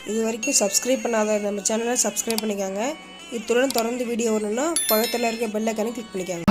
இது வரைக்கும் சப்ஸ்கிரைப் பண்ணாத நம்ம சேனலை சப்ஸ்கிரைப் பண்ணிக்கோங்க. இத்துடன் தொடர்ந்து வீடியோ வரணும்னா பக்கத்தில் இருக்க பெல் ஐகானை கிளிக் பண்ணிக்கோங்க.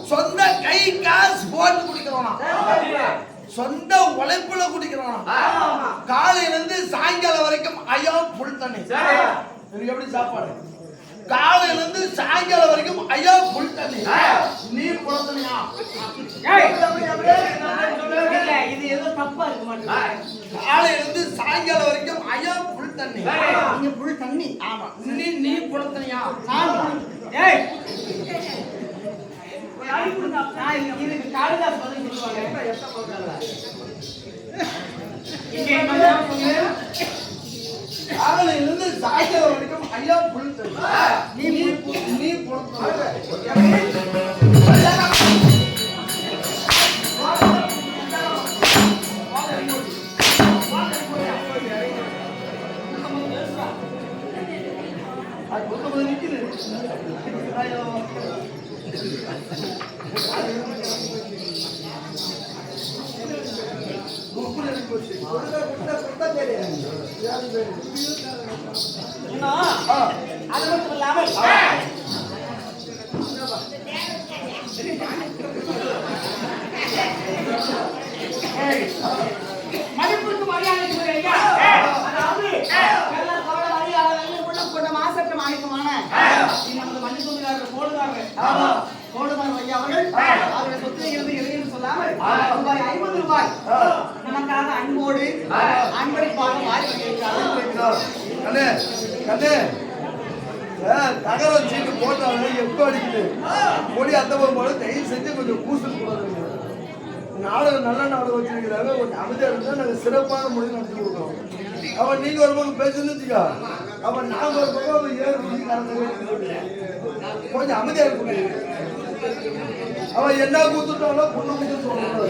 சொந்த கை காசு போட்டு குடிக்கிறோம், சொந்த உழைப்புல குடிக்கிறோம். காலையில இருந்து சாயங்காலம் வரைக்கும் ஐயா புல் தண்ணி. எப்படி சாப்பாடு? காலையில இருந்து சாயங்காலம் வரைக்கும் ஐயா புல் தண்ணி. நீர் குளத்தனியா? இது ஏதோ தப்பா இருக்கு மாட்டேன். காலையில இருந்து சாயங்காலம் வரைக்கும் ஐயா புல் தண்ணி. நீங்க புல் தண்ணி? ஆமா. நீர் குளத்தனியா? ஏய் இதுக்கு காளிதாஸ் பதில் சொல்லுவாங்க. காலையில இருந்து சாயங்காலம் வரைக்கும் ஐயா புல் தண்ணி. நீ இன்னும் அது மட்டும் இல்லாமல் மதிப்புக்கு மரியாதைக்கு ஐயா, அதாவது எல்லா தோழ மரியாதை உள்ளம் கொண்ட மாசற்ற மாணிக்கமான நமது மன்னிப்புகிறார்கள் கோடுமார் ஐயா அவர்கள் அவருடைய சொத்தில் இருந்து எதையும் சொல்லாமல் ரூபாய் 50 நமக்காக அன்போடு அன்பளிப்பாக மாறி வருகிறார்கள். கண்ணே கண்ணே தகவல் சீட்டு போட்டாங்க எப்போ அடிக்குது பொடி அந்த போது தயவு செஞ்சு கொஞ்சம் கூசல் போடுறாங்க. நாடகம் நல்ல நாடகம் வச்சிருக்கிறாங்க, கொஞ்சம் அமைதியாக இருந்தால் நாங்கள் சிறப்பான முறையில் நடத்தி கொடுக்குறோம். அவன் நீங்கள் ஒரு பக்கம் பேசுன்னு வச்சுக்கா, அவன் நாங்கள் ஒரு பக்கம் அவன் ஏறு கொஞ்சம் அமைதியாக இருக்க. அவன் என்ன கூத்துட்டாலோ பொண்ணு கூத்து சொல்றாங்க.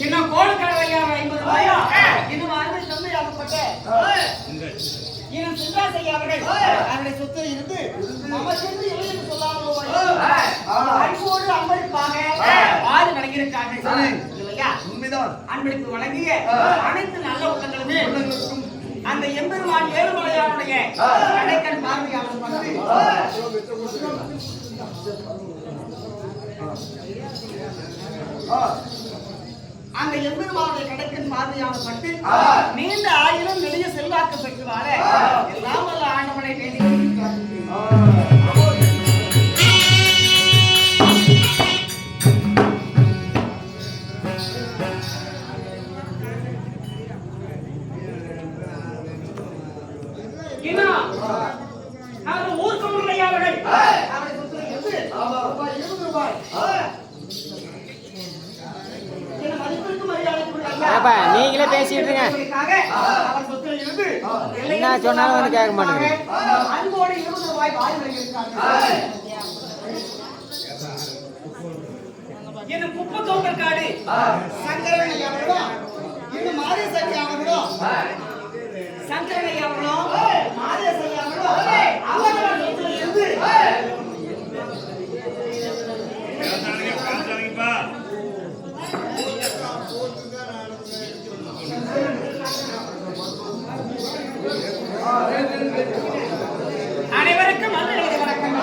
இன்னும் கோடுக்கடவையா 50 ரூபாயா இன்னும் அருமை தந்தையாகப்பட்ட இன்னும் சிந்தாசையா அவர்கள் அவருடைய சொத்தில் இருந்து நமக்கு எதையும் சொல்லாமல் அன்போடு அன்பளிப்பாக ஆறு வழங்கியிருக்காங்க இல்லையா? உண்மைதான். அன்பளிப்பு வழங்கிய அனைத்து நல்ல உள்ளங்களுமே அந்த எம்பெருமான் ஏழுமலையானுடைய கடைக்கண் பார்வையாளர் வந்து அந்த எம்பெருமானுடைய கடைக்கண் பார்வையாளர் பட்டு நீண்ட ஆயிரம் நெடிய செல்வாக்கு பெற்று வாழ எல்லாம் வல்ல ஆண்டவனை வேண்டி நீங்களே பேசிட்டு என்ன சொன்னாலும் வந்து கேட்க மாட்டேங்க. அன்போடு 20 ரூபாய் வாய் வழங்கியிருக்காங்க. என்ன குப்பத்தோட்டர் காடு சங்கரன் அவர்களும் இன்னும் மாதேசக்கி அவர்களும் சங்கரன் அவர்களும் மாதேசக்கி அவர்களும் அவர்கள் சொத்துல இருந்து அனைவருக்கும் வணக்கம்.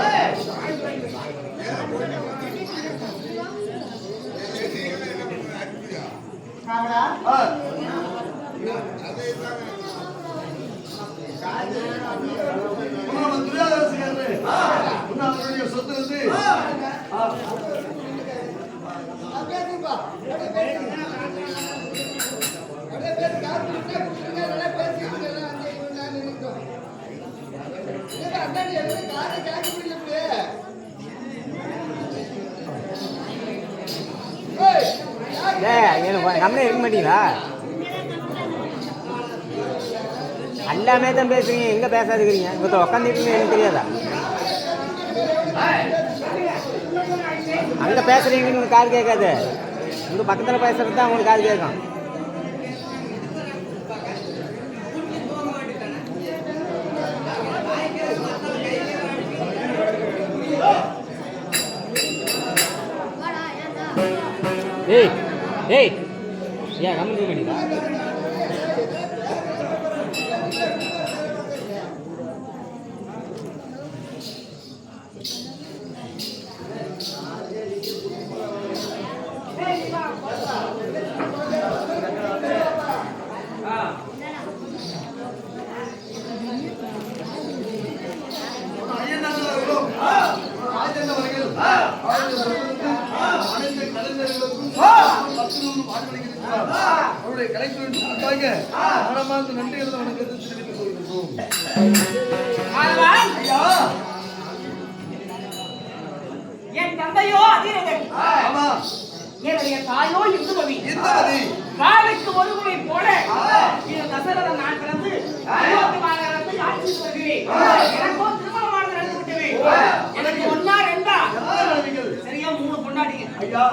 சொத்து கம்மியாக இருக்க மாட்டீங்களா? எல்லாமே தான் பேசுறீங்க, எங்க பேசாதுக்கிறீங்க? இப்போ உட்காந்துட்டு எனக்கு தெரியாதா? அங்க பேசுறீங்கன்னு உங்களுக்கு காது கேட்காது, உங்க பக்கத்தில் பேசுறது தான் உங்களுக்கு காது கேட்கும். ஏய் ஏய் ஏன் கம்மி பண்ணிடா? அவருடைய கலைத்துறையின் சார்பாக மனமார்ந்த நன்றிகளை வணக்கத்தை தெரிவித்துக் கொள்கிறோம். என் தந்தையோ அதிரகன், என்னுடைய தாயோ இந்துமதி. காலைக்கு ஒரு முறை போல இந்த தசரதன் நான் பிறந்து மாநகரத்தை ஆட்சி வருகிறேன். எனக்கோ திருமணமானது நடந்து விட்டது. எனக்கு ஒன்னா ரெண்டா சரியா 3 பொண்டாட்டிங்க. ஐயா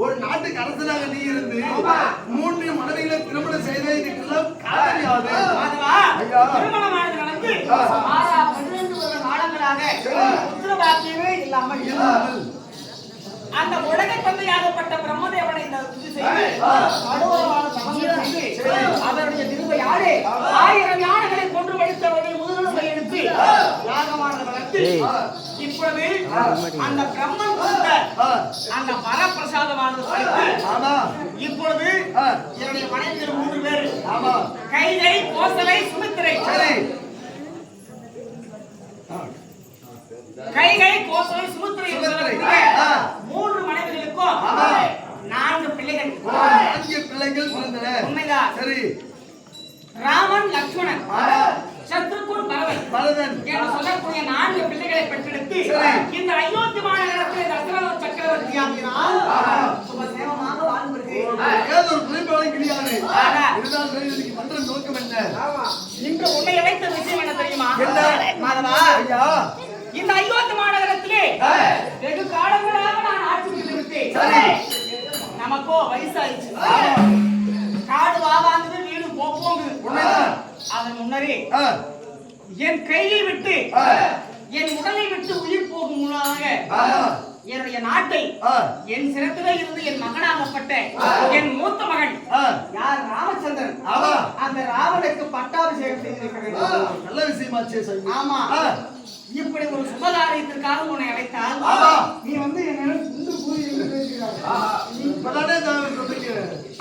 ஒரு நாட்டுக்கு அரசனாக நீ இருந்து 3 மனைவிகளை திருமணம் செய்ததற்கெல்லாம் காரணம் யாது? மாதவா, ஐயா. திருமணமானது நடந்து 12 வருட காலங்களாக புத்திர பாக்கியமே இல்லாமல் அந்த உலக தந்தையாகப்பட்ட பிரம்மதேவனை இந்த துதி செய்து கடவுளமான தவம் செய்து அவருடைய திருவையாலே 1000 யானைகளை கொன்று வழித்தவரை முதலுமை எடுத்து யாகமானது வளர்த்து இப்பொழுது அந்த பிரம்மன் கொடுத்த அந்த வரப்பிரசாதமானது படைத்து ஆமா. இப்பொழுது என்னுடைய மனைவிகள் 3 பேர் ஆமா. கைதை, கோசலை, சுமித்திரை. சரி. கைகை, கோசலை, சுமித்திரை என்று சொல்லக்கூடிய ஆ. 3 மனைவிகளுக்கும் ஆமா. 4 பிள்ளைகள். 4 பிள்ளைகள் பிறந்தன. உண்மைதான். சரி. ராமன், லட்சுமணன், ஆமா. சத்ருகுன், பரதன் பரதன் என்று சொல்லக்கூடிய 4 பிள்ளைகளை பெற்றெடுத்து சரி. இந்த அயோத்தி மாநகரத்தில் தசரத சக்கரவர்த்தியாகினால் சுபசேமமாக வாழ்ந்து வருகிறேன். ஏதோ ஒரு குறிப்பாளம் கிடையாது. ஆனா. இதுதான் சரி, இன்னைக்கு பண்ற நோக்கம் என்ன? இன்று உன்னை அழைத்த விஷயம் என்ன தெரியுமா? என்ன? மாதவா, ஐயா. இந்த அயோத்தி மாநகரத்திலே வெகு காலங்களாக நான் ஆட்சி புரிந்து விட்டேன். சரி. நமக்கோ வயசாயிடுச்சு. காடு வாவாங்குது, வீடு போங்குது. உண்மைதான். அதன் முன்னரே ஆ. என் கையை விட்டு ஆ. என் உடலை விட்டு உயிர் போகும் முன்னாக ஆமா. என்னுடைய நாட்டை ஆ. என் சிரத்திலே இருந்து என் மகனாகப்பட்ட என் மூத்த மகன் ஆ. யார் ராமச்சந்திரன், ஆமா. அந்த ராவனுக்கு பட்டாபிஷேகம் செய்திருக்க ஆ. வேண்டும். நல்ல விஷயமாச்சே சாமி. ஆமா. ஆ. இப்படி ஒரு சுபகாரியத்திற்காக உன்னை அழைத்தால் ஆமா. நீ வந்து என்னிடம் குண்டு கூறி என்று பேசுகிறாய். இப்பதானே நான் சொல்றீங்க.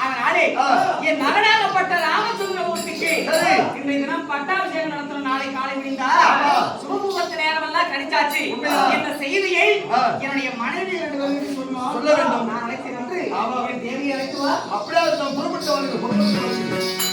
அதனாலே ஆ. என் மகனாகப்பட்ட ராமச்சந்திரமூர்த்திக்கு சரி. இன்றைய தினம் பட்டாபிஷேகம் நடத்தணும். நாளை காலை விழுந்தா ஆமா. சுபமுகூர்த்த நேரம் எல்லாம் கணிச்சாச்சு. உண்மைதான். இந்த செய்தியை ஆ. என்னுடைய மனைவி 2 பேருக்கு சொல்லணும். சொல்ல வேண்டும். நான் அழைத்து வந்து ஆமா. என் தேவியை அழைத்து வா. அப்படியே நான் புறப்பட்டு வாங்க.